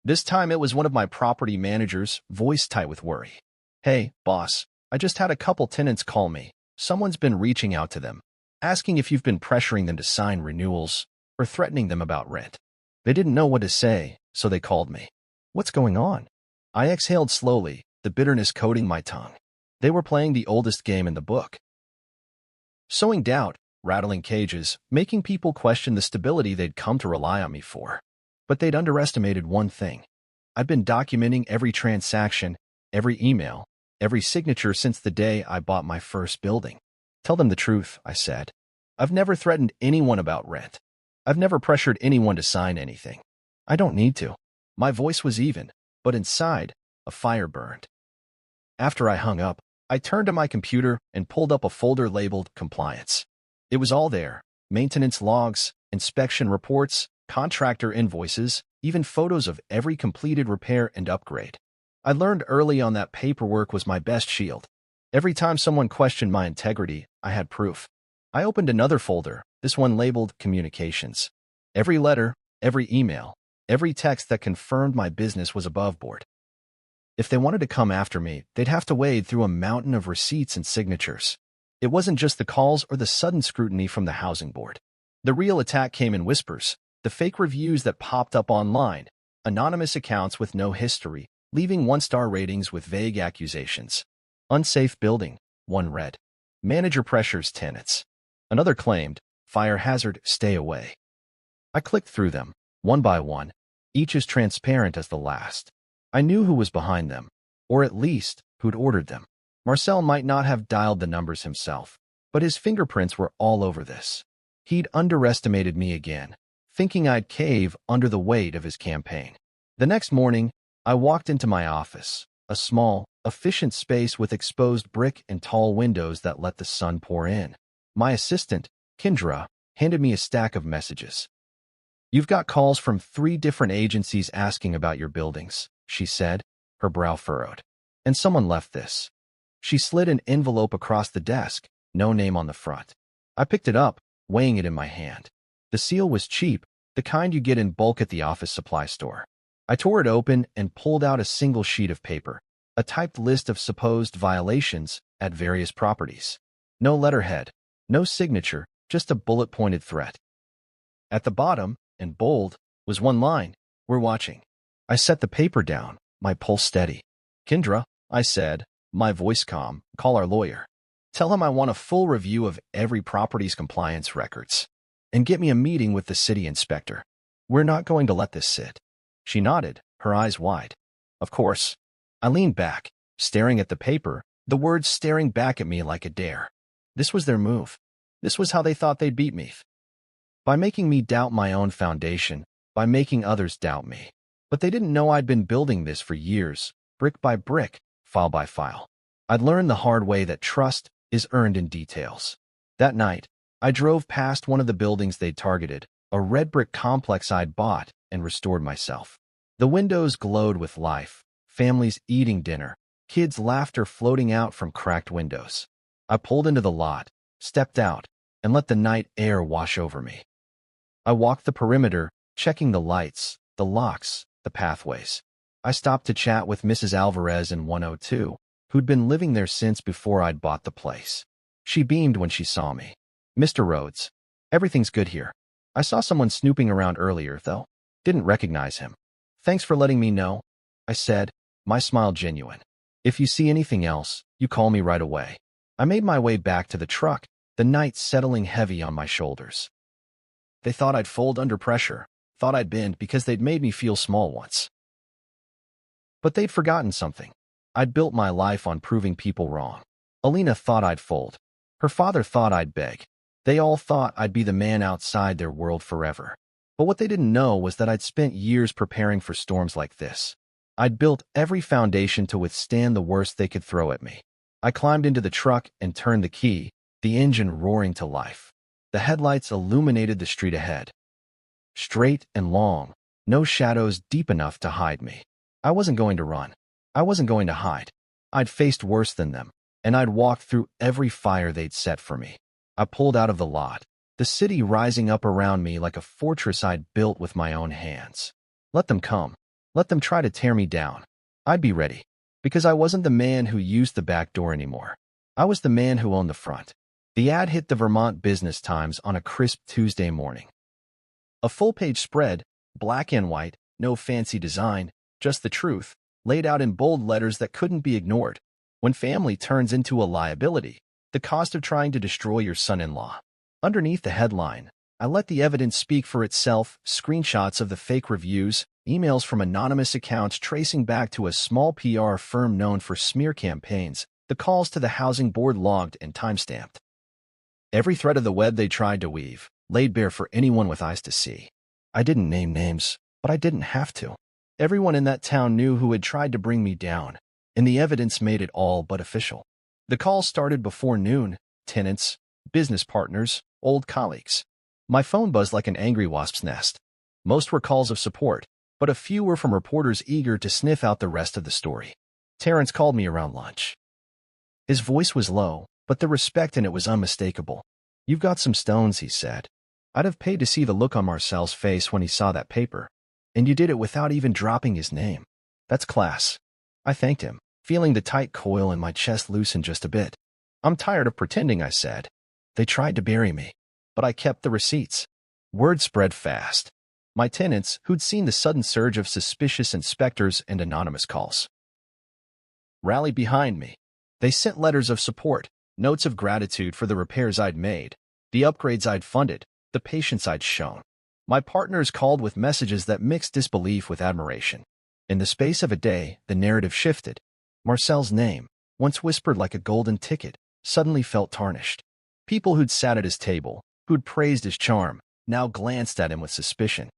Speaker 1: This time it was one of my property managers, voice tight with worry. Hey, boss, I just had a couple tenants call me. Someone's been reaching out to them, asking if you've been pressuring them to sign renewals or threatening them about rent. They didn't know what to say, so they called me. What's going on? I exhaled slowly, the bitterness coating my tongue. They were playing the oldest game in the book. Sowing doubt, rattling cages, making people question the stability they'd come to rely on me for. But they'd underestimated one thing. I'd been documenting every transaction, every email, every signature since the day I bought my first building. Tell them the truth, I said. I've never threatened anyone about rent. I've never pressured anyone to sign anything. I don't need to. My voice was even, but inside, a fire burned. After I hung up, I turned to my computer and pulled up a folder labeled Compliance. It was all there: maintenance logs, inspection reports, contractor invoices, even photos of every completed repair and upgrade. I learned early on that paperwork was my best shield. Every time someone questioned my integrity, I had proof. I opened another folder, this one labeled Communications. Every letter, every email, every text that confirmed my business was above board. If they wanted to come after me, they'd have to wade through a mountain of receipts and signatures. It wasn't just the calls or the sudden scrutiny from the housing board. The real attack came in whispers, the fake reviews that popped up online, anonymous accounts with no history, leaving one-star ratings with vague accusations. Unsafe building, one read. Manager pressures tenants. Another claimed, fire hazard, stay away. I clicked through them, one by one, each as transparent as the last. I knew who was behind them, or at least who'd ordered them. Marcel might not have dialed the numbers himself, but his fingerprints were all over this. He'd underestimated me again, thinking I'd cave under the weight of his campaign. The next morning, I walked into my office, a small, efficient space with exposed brick and tall windows that let the sun pour in. My assistant, Kendra, handed me a stack of messages. "You've got calls from 3 different agencies asking about your buildings," she said, her brow furrowed. "And someone left this." She slid an envelope across the desk, no name on the front. I picked it up, weighing it in my hand. The seal was cheap, the kind you get in bulk at the office supply store. I tore it open and pulled out a single sheet of paper, a typed list of supposed violations at various properties. No letterhead, no signature, just a bullet-pointed threat. At the bottom, in bold, was one line: "We're watching." I set the paper down, my pulse steady. "Kendra," I said, my voice calm, "call our lawyer. Tell him I want a full review of every property's compliance records. And get me a meeting with the city inspector. We're not going to let this sit." She nodded, her eyes wide. "Of course." I leaned back, staring at the paper, the words staring back at me like a dare. This was their move. This was how they thought they'd beat me. By making me doubt my own foundation, by making others doubt me. But they didn't know I'd been building this for years, brick by brick, file by file. I'd learned the hard way that trust is earned in details. That night, I drove past one of the buildings they'd targeted, a red brick complex I'd bought, and restored myself. The windows glowed with life, families eating dinner, kids' laughter floating out from cracked windows. I pulled into the lot, stepped out, and let the night air wash over me. I walked the perimeter, checking the lights, the locks, the pathways. I stopped to chat with Mrs. Alvarez in 102, who'd been living there since before I'd bought the place. She beamed when she saw me. "Mr. Rhodes, everything's good here. I saw someone snooping around earlier, though. Didn't recognize him. Thanks for letting me know," I said, my smile genuine. "If you see anything else, you call me right away." I made my way back to the truck, the night settling heavy on my shoulders. They thought I'd fold under pressure, thought I'd bend because they'd made me feel small once. But they'd forgotten something. I'd built my life on proving people wrong. Alina thought I'd fold. Her father thought I'd beg. They all thought I'd be the man outside their world forever. But what they didn't know was that I'd spent years preparing for storms like this. I'd built every foundation to withstand the worst they could throw at me. I climbed into the truck and turned the key, the engine roaring to life. The headlights illuminated the street ahead. Straight and long, no shadows deep enough to hide me. I wasn't going to run. I wasn't going to hide. I'd faced worse than them, and I'd walked through every fire they'd set for me. I pulled out of the lot, the city rising up around me like a fortress I'd built with my own hands. Let them come. Let them try to tear me down. I'd be ready, because I wasn't the man who used the back door anymore. I was the man who owned the front. The ad hit the Vermont Business Times on a crisp Tuesday morning. A full-page spread, black and white, no fancy design, just the truth, laid out in bold letters that couldn't be ignored. When family turns into a liability, the cost of trying to destroy your son-in-law. Underneath the headline, I let the evidence speak for itself: screenshots of the fake reviews, emails from anonymous accounts tracing back to a small PR firm known for smear campaigns, the calls to the housing board logged and timestamped. Every thread of the web they tried to weave, laid bare for anyone with eyes to see. I didn't name names, but I didn't have to. Everyone in that town knew who had tried to bring me down, and the evidence made it all but official. The calls started before noon: tenants, business partners, old colleagues. My phone buzzed like an angry wasp's nest. Most were calls of support, but a few were from reporters eager to sniff out the rest of the story. Terrence called me around lunch. His voice was low, but the respect in it was unmistakable. "You've got some stones," he said. I'd have paid to see the look on Marcel's face when he saw that paper. "And you did it without even dropping his name. That's class." I thanked him, feeling the tight coil in my chest loosen just a bit. "I'm tired of pretending," I said. "They tried to bury me, but I kept the receipts." Word spread fast. My tenants, who'd seen the sudden surge of suspicious inspectors and anonymous calls, rallied behind me. They sent letters of support, notes of gratitude for the repairs I'd made, the upgrades I'd funded, the patience I'd shown. My partners called with messages that mixed disbelief with admiration. In the space of a day, the narrative shifted. Marcel's name, once whispered like a golden ticket, suddenly felt tarnished. People who'd sat at his table, who'd praised his charm, now glanced at him with suspicion.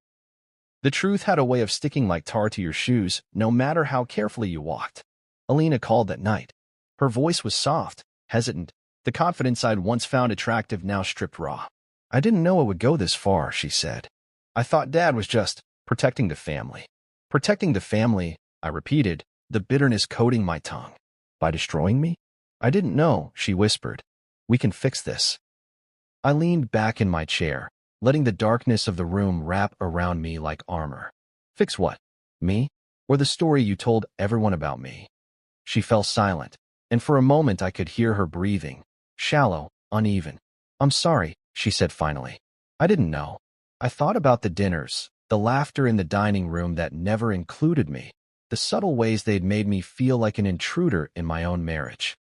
Speaker 1: The truth had a way of sticking like tar to your shoes, no matter how carefully you walked. Alina called that night. Her voice was soft, hesitant, the confidence I'd once found attractive now stripped raw. "I didn't know it would go this far," she said. "I thought Dad was just protecting the family." "Protecting the family," I repeated, the bitterness coating my tongue. "By destroying me?" "I didn't know," she whispered. "We can fix this." I leaned back in my chair, letting the darkness of the room wrap around me like armor. "Fix what? Me? Or the story you told everyone about me?" She fell silent, and for a moment I could hear her breathing, shallow, uneven. "I'm sorry," she said finally. "I didn't know. I thought about the dinners, the laughter in the dining room that never included me, the subtle ways they'd made me feel like an intruder in my own marriage.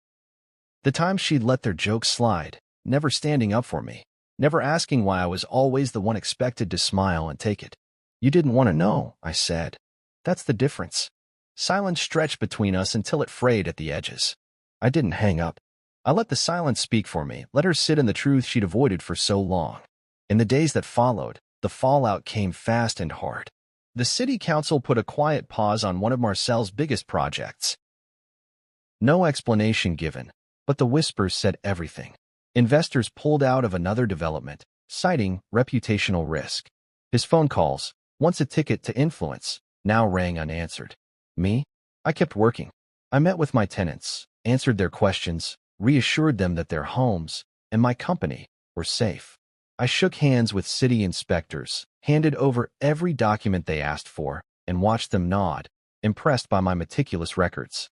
Speaker 1: The times she'd let their jokes slide, never standing up for me, never asking why I was always the one expected to smile and take it. "You didn't want to know," I said. "That's the difference." Silence stretched between us until it frayed at the edges. I didn't hang up. I let the silence speak for me, let her sit in the truth she'd avoided for so long. In the days that followed, the fallout came fast and hard. The city council put a quiet pause on one of Marcel's biggest projects. No explanation given, but the whispers said everything. Investors pulled out of another development, citing reputational risk. His phone calls, once a ticket to influence, now rang unanswered. Me? I kept working. I met with my tenants, answered their questions, reassured them that their homes and my company were safe. I shook hands with city inspectors, handed over every document they asked for, and watched them nod, impressed by my meticulous records.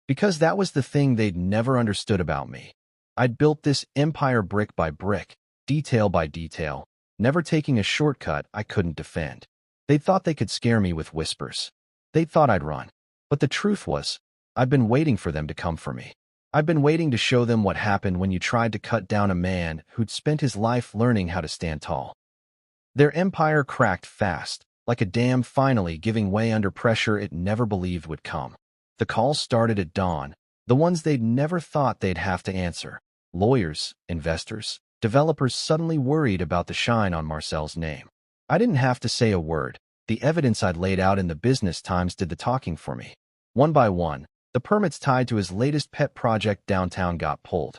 Speaker 1: Because that was the thing they'd never understood about me. I'd built this empire brick by brick, detail by detail, never taking a shortcut I couldn't defend. They thought they could scare me with whispers. They thought I'd run. But the truth was, I'd been waiting for them to come for me. I'd been waiting to show them what happened when you tried to cut down a man who'd spent his life learning how to stand tall. Their empire cracked fast, like a dam finally giving way under pressure it never believed would come. The calls started at dawn, the ones they'd never thought they'd have to answer. Lawyers, investors, developers suddenly worried about the shine on Marcel's name. I didn't have to say a word. The evidence I'd laid out in the business times did the talking for me. One by one, the permits tied to his latest pet project downtown got pulled.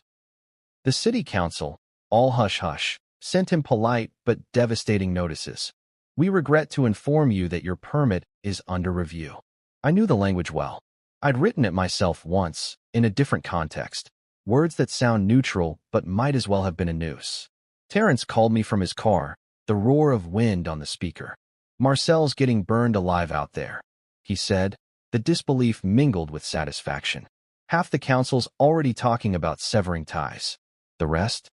Speaker 1: The city council, all hush-hush, sent him polite but devastating notices. "We regret to inform you that your permit is under review." I knew the language well. I'd written it myself once, in a different context. Words that sound neutral but might as well have been a noose. Terrence called me from his car, the roar of wind on the speaker. "Marcel's getting burned alive out there," he said, the disbelief mingled with satisfaction. "Half the council's already talking about severing ties. The rest?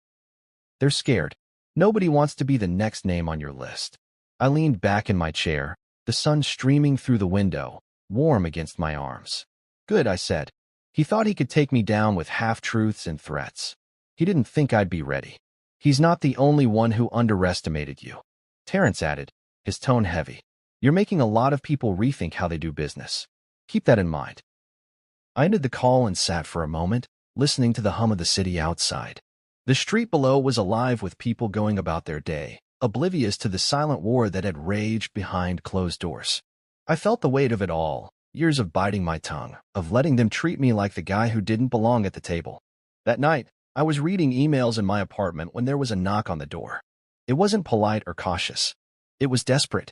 Speaker 1: They're scared. Nobody wants to be the next name on your list." I leaned back in my chair, the sun streaming through the window, warm against my arms. "Good," I said. He thought he could take me down with half-truths and threats. He didn't think I'd be ready. "He's not the only one who underestimated you," Terrence added, his tone heavy. You're making a lot of people rethink how they do business. Keep that in mind. I ended the call and sat for a moment, listening to the hum of the city outside. The street below was alive with people going about their day, oblivious to the silent war that had raged behind closed doors. I felt the weight of it all, years of biting my tongue, of letting them treat me like the guy who didn't belong at the table. That night, I was reading emails in my apartment when there was a knock on the door. It wasn't polite or cautious. It was desperate.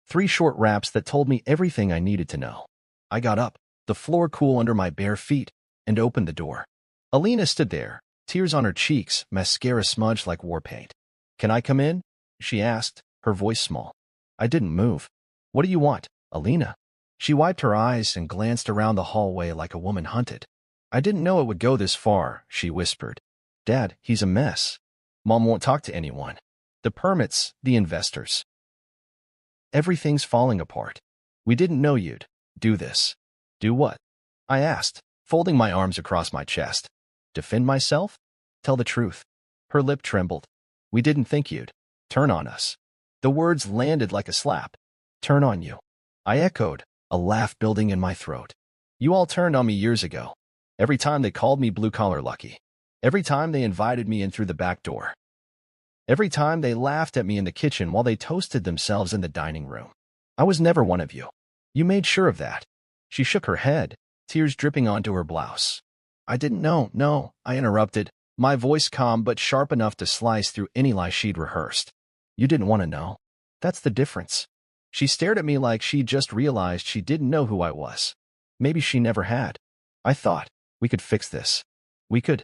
Speaker 1: 3 short raps that told me everything I needed to know. I got up, the floor cool under my bare feet, and opened the door. Alina stood there, tears on her cheeks, mascara smudged like war paint. "Can I come in?" she asked, her voice small. I didn't move. "What do you want, Alina?" She wiped her eyes and glanced around the hallway like a woman hunted. "I didn't know it would go this far," she whispered. "Dad, he's a mess. Mom won't talk to anyone. The permits, the investors. Everything's falling apart. We didn't know you'd do this." "Do what?" I asked, folding my arms across my chest. "Defend myself? Tell the truth." Her lip trembled. "We didn't think you'd turn on us." The words landed like a slap. "Turn on you?" I echoed, a laugh building in my throat. "You all turned on me years ago. Every time they called me blue-collar lucky. Every time they invited me in through the back door. Every time they laughed at me in the kitchen while they toasted themselves in the dining room. I was never one of you. You made sure of that." She shook her head, tears dripping onto her blouse. "I didn't know, no," I interrupted, my voice calm but sharp enough to slice through any lie she'd rehearsed. "You didn't want to know. That's the difference." She stared at me like she'd just realized she didn't know who I was. Maybe she never had. I thought, we could fix this. We could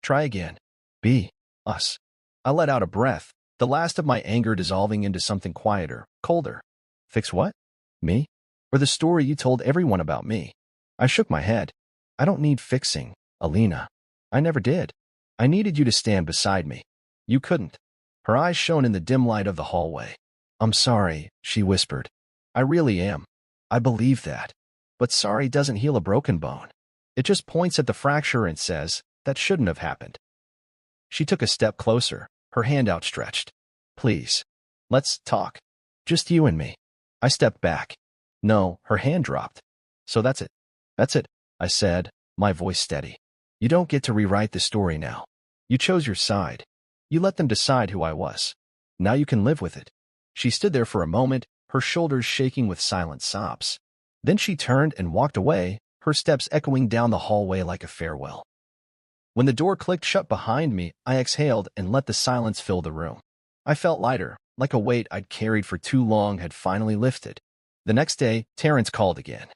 Speaker 1: try again. Be us. I let out a breath, the last of my anger dissolving into something quieter, colder. "Fix what? Me? Or the story you told everyone about me?" I shook my head. "I don't need fixing, Alina. I never did. I needed you to stand beside me. You couldn't." Her eyes shone in the dim light of the hallway. "I'm sorry," she whispered. "I really am. I believe that. But sorry doesn't heal a broken bone. It just points at the fracture and says, that shouldn't have happened." She took a step closer, her hand outstretched. "Please. Let's talk. Just you and me." I stepped back. "No," her hand dropped. "So that's it." "That's it," I said, my voice steady. "You don't get to rewrite the story now. You chose your side. You let them decide who I was. Now you can live with it." She stood there for a moment, her shoulders shaking with silent sobs. Then she turned and walked away, her steps echoing down the hallway like a farewell. When the door clicked shut behind me, I exhaled and let the silence fill the room. I felt lighter, like a weight I'd carried for too long had finally lifted. The next day, Terrence called again.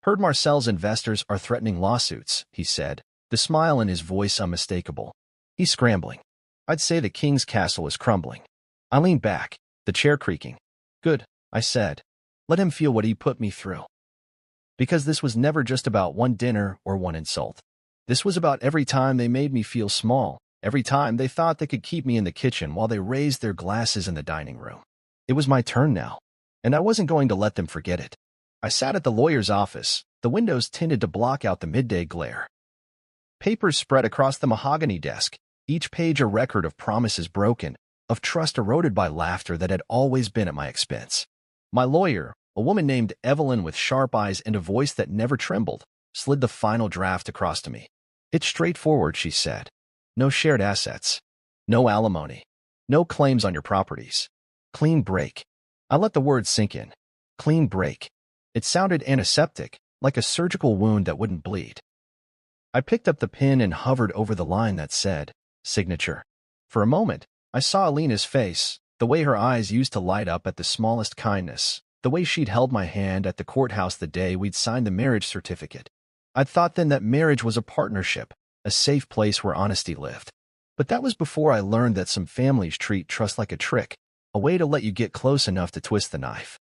Speaker 1: "Heard Marcel's investors are threatening lawsuits," he said, the smile in his voice unmistakable. "He's scrambling. I'd say the king's castle is crumbling." I leaned back, the chair creaking. "Good," I said. "Let him feel what he put me through." Because this was never just about one dinner or one insult. This was about every time they made me feel small, every time they thought they could keep me in the kitchen while they raised their glasses in the dining room. It was my turn now, and I wasn't going to let them forget it. I sat at the lawyer's office, the windows tinted to block out the midday glare. Papers spread across the mahogany desk, each page a record of promises broken, of trust eroded by laughter that had always been at my expense. My lawyer, a woman named Evelyn with sharp eyes and a voice that never trembled, slid the final draft across to me. "It's straightforward," she said. "No shared assets. No alimony. No claims on your properties. Clean break." I let the words sink in. Clean break. It sounded antiseptic, like a surgical wound that wouldn't bleed. I picked up the pen and hovered over the line that said, signature. For a moment, I saw Alina's face, the way her eyes used to light up at the smallest kindness, the way she'd held my hand at the courthouse the day we'd signed the marriage certificate. I'd thought then that marriage was a partnership, a safe place where honesty lived. But that was before I learned that some families treat trust like a trick, a way to let you get close enough to twist the knife.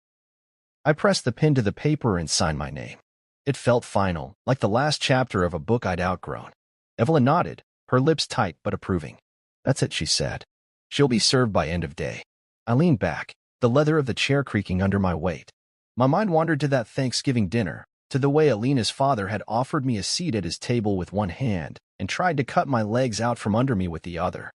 Speaker 1: I pressed the pen to the paper and signed my name. It felt final, like the last chapter of a book I'd outgrown. Evelyn nodded, her lips tight but approving. "That's it," she said. "She'll be served by end of day." I leaned back, the leather of the chair creaking under my weight. My mind wandered to that Thanksgiving dinner, to the way Alina's father had offered me a seat at his table with one hand and tried to cut my legs out from under me with the other.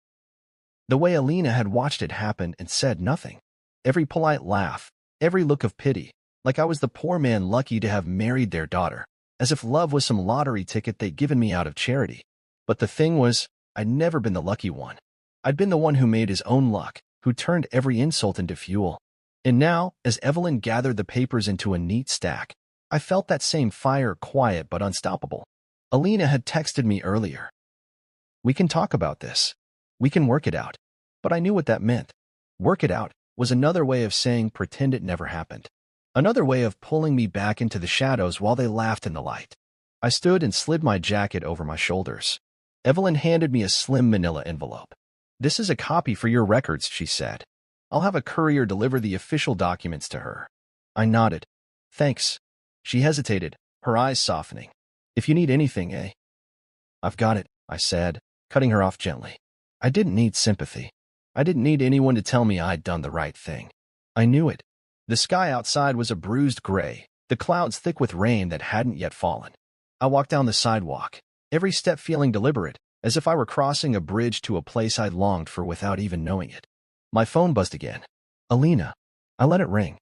Speaker 1: The way Alina had watched it happen and said nothing. Every polite laugh, every look of pity, like I was the poor man lucky to have married their daughter, as if love was some lottery ticket they'd given me out of charity. But the thing was, I'd never been the lucky one. I'd been the one who made his own luck, who turned every insult into fuel. And now, as Evelyn gathered the papers into a neat stack, I felt that same fire, quiet but unstoppable. Alina had texted me earlier. "We can talk about this. We can work it out." But I knew what that meant. Work it out was another way of saying pretend it never happened. Another way of pulling me back into the shadows while they laughed in the light. I stood and slid my jacket over my shoulders. Evelyn handed me a slim manila envelope. "This is a copy for your records," she said. "I'll have a courier deliver the official documents to her." I nodded. "Thanks." She hesitated, her eyes softening. "If you need anything, eh?" "I've got it," I said, cutting her off gently. I didn't need sympathy. I didn't need anyone to tell me I'd done the right thing. I knew it. The sky outside was a bruised gray, the clouds thick with rain that hadn't yet fallen. I walked down the sidewalk, every step feeling deliberate, as if I were crossing a bridge to a place I'd longed for without even knowing it. My phone buzzed again. Alina. I let it ring.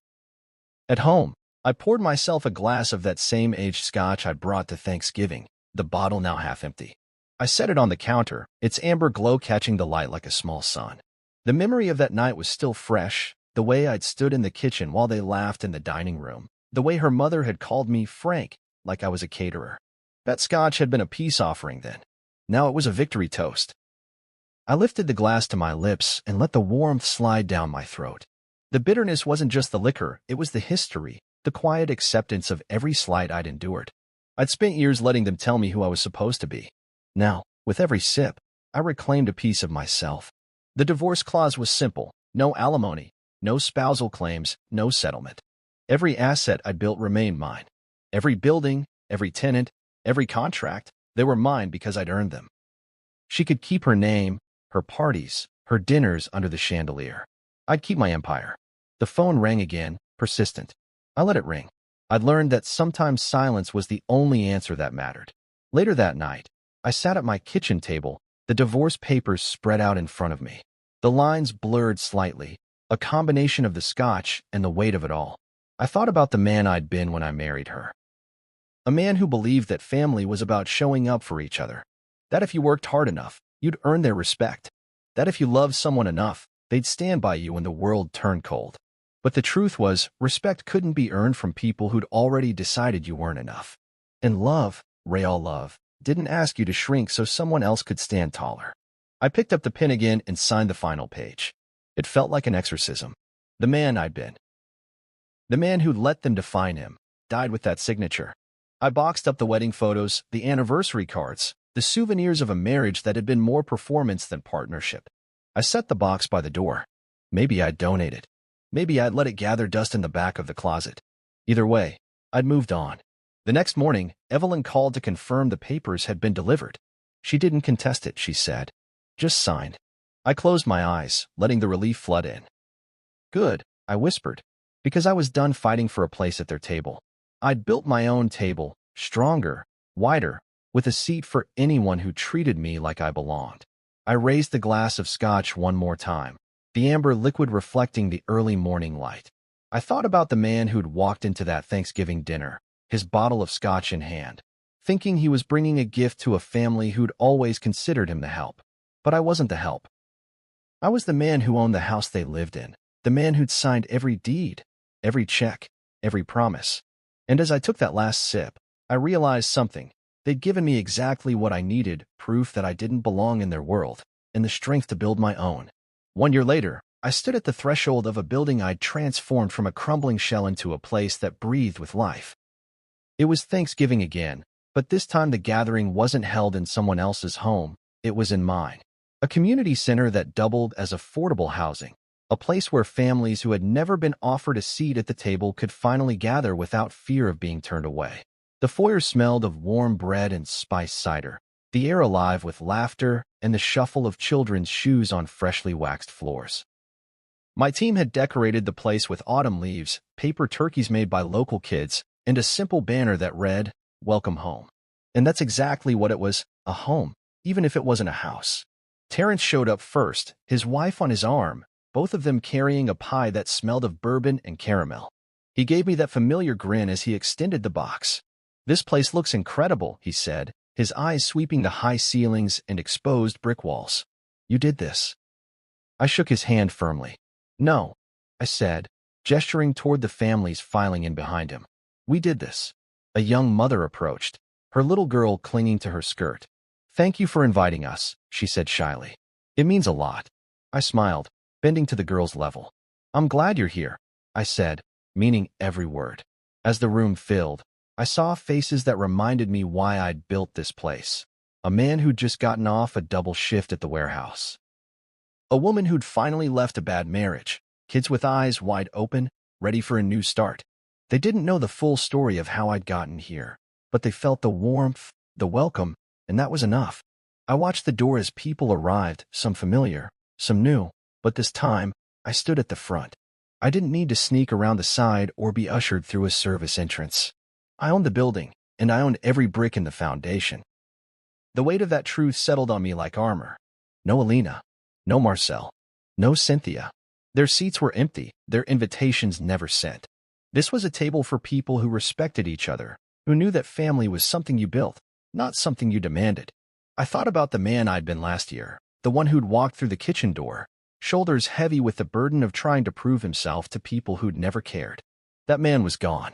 Speaker 1: At home, I poured myself a glass of that same aged scotch I'd brought to Thanksgiving, the bottle now half empty. I set it on the counter, its amber glow catching the light like a small sun. The memory of that night was still fresh, the way I'd stood in the kitchen while they laughed in the dining room, the way her mother had called me Frank, like I was a caterer. That scotch had been a peace offering then. Now it was a victory toast. I lifted the glass to my lips and let the warmth slide down my throat. The bitterness wasn't just the liquor, it was the history, the quiet acceptance of every slight I'd endured. I'd spent years letting them tell me who I was supposed to be. Now, with every sip, I reclaimed a piece of myself. The divorce clause was simple: no alimony, no spousal claims, no settlement. Every asset I'd built remained mine. Every building, every tenant, every contract, they were mine because I'd earned them. She could keep her name, her parties, her dinners under the chandelier. I'd keep my empire. The phone rang again, persistent. I let it ring. I'd learned that sometimes silence was the only answer that mattered. Later that night, I sat at my kitchen table, the divorce papers spread out in front of me. The lines blurred slightly, a combination of the scotch and the weight of it all. I thought about the man I'd been when I married her. A man who believed that family was about showing up for each other. That if you worked hard enough, you'd earn their respect. That if you loved someone enough, they'd stand by you when the world turned cold. But the truth was, respect couldn't be earned from people who'd already decided you weren't enough. And love, real love, didn't ask you to shrink so someone else could stand taller. I picked up the pen again and signed the final page. It felt like an exorcism. The man I'd been, the man who'd let them define him, died with that signature. I boxed up the wedding photos, the anniversary cards, the souvenirs of a marriage that had been more performance than partnership. I set the box by the door. Maybe I'd donate it. Maybe I'd let it gather dust in the back of the closet. Either way, I'd moved on. The next morning, Evelyn called to confirm the papers had been delivered. She didn't contest it, she said. Just signed. I closed my eyes, letting the relief flood in. Good, I whispered, because I was done fighting for a place at their table. I'd built my own table, stronger, wider, with a seat for anyone who treated me like I belonged. I raised the glass of scotch one more time, the amber liquid reflecting the early morning light. I thought about the man who'd walked into that Thanksgiving dinner, his bottle of scotch in hand, thinking he was bringing a gift to a family who'd always considered him the help. But I wasn't the help. I was the man who owned the house they lived in, the man who'd signed every deed, every check, every promise. And as I took that last sip, I realized something. They'd given me exactly what I needed, proof that I didn't belong in their world, and the strength to build my own. 1 year later, I stood at the threshold of a building I'd transformed from a crumbling shell into a place that breathed with life. It was Thanksgiving again, but this time the gathering wasn't held in someone else's home, it was in mine. A community center that doubled as affordable housing. A place where families who had never been offered a seat at the table could finally gather without fear of being turned away. The foyer smelled of warm bread and spiced cider, the air alive with laughter and the shuffle of children's shoes on freshly waxed floors. My team had decorated the place with autumn leaves, paper turkeys made by local kids, and a simple banner that read, "Welcome home." And that's exactly what it was, a home, even if it wasn't a house. Terrence showed up first, his wife on his arm, both of them carrying a pie that smelled of bourbon and caramel. He gave me that familiar grin as he extended the box. "This place looks incredible," he said, his eyes sweeping the high ceilings and exposed brick walls. "You did this." I shook his hand firmly. "No," I said, gesturing toward the families filing in behind him. "We did this." A young mother approached, her little girl clinging to her skirt. "Thank you for inviting us," she said shyly. "It means a lot." I smiled, bending to the girl's level. "I'm glad you're here," I said, meaning every word. As the room filled, I saw faces that reminded me why I'd built this place. A man who'd just gotten off a double shift at the warehouse. A woman who'd finally left a bad marriage. Kids with eyes wide open, ready for a new start. They didn't know the full story of how I'd gotten here, but they felt the warmth, the welcome, and that was enough. I watched the door as people arrived, some familiar, some new, but this time, I stood at the front. I didn't need to sneak around the side or be ushered through a service entrance. I owned the building, and I owned every brick in the foundation. The weight of that truth settled on me like armor. No Alina, no Marcel, no Cynthia. Their seats were empty, their invitations never sent. This was a table for people who respected each other, who knew that family was something you built, not something you demanded. I thought about the man I'd been last year, the one who'd walked through the kitchen door, shoulders heavy with the burden of trying to prove himself to people who'd never cared. That man was gone.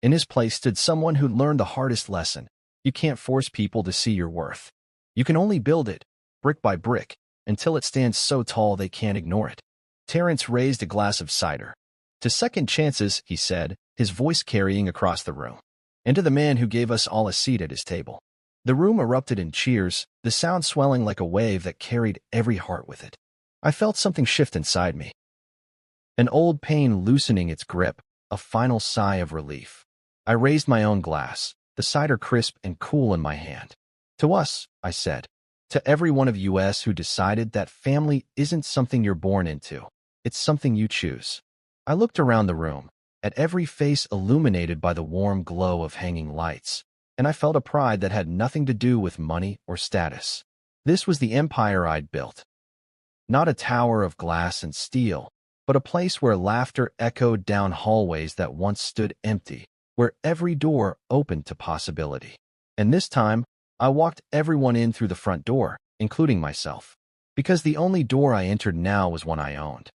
Speaker 1: In his place stood someone who'd learned the hardest lesson. You can't force people to see your worth. You can only build it, brick by brick, until it stands so tall they can't ignore it. Terrence raised a glass of cider. "To second chances," he said, his voice carrying across the room. And to the man who gave us all a seat at his table. The room erupted in cheers, the sound swelling like a wave that carried every heart with it. I felt something shift inside me. An old pain loosening its grip, a final sigh of relief. I raised my own glass, the cider crisp and cool in my hand. "To us," I said. "To every one of us who decided that family isn't something you're born into. It's something you choose." I looked around the room, at every face illuminated by the warm glow of hanging lights, and I felt a pride that had nothing to do with money or status. This was the empire I'd built. Not a tower of glass and steel, but a place where laughter echoed down hallways that once stood empty, where every door opened to possibility. And this time, I walked everyone in through the front door, including myself, because the only door I entered now was one I owned.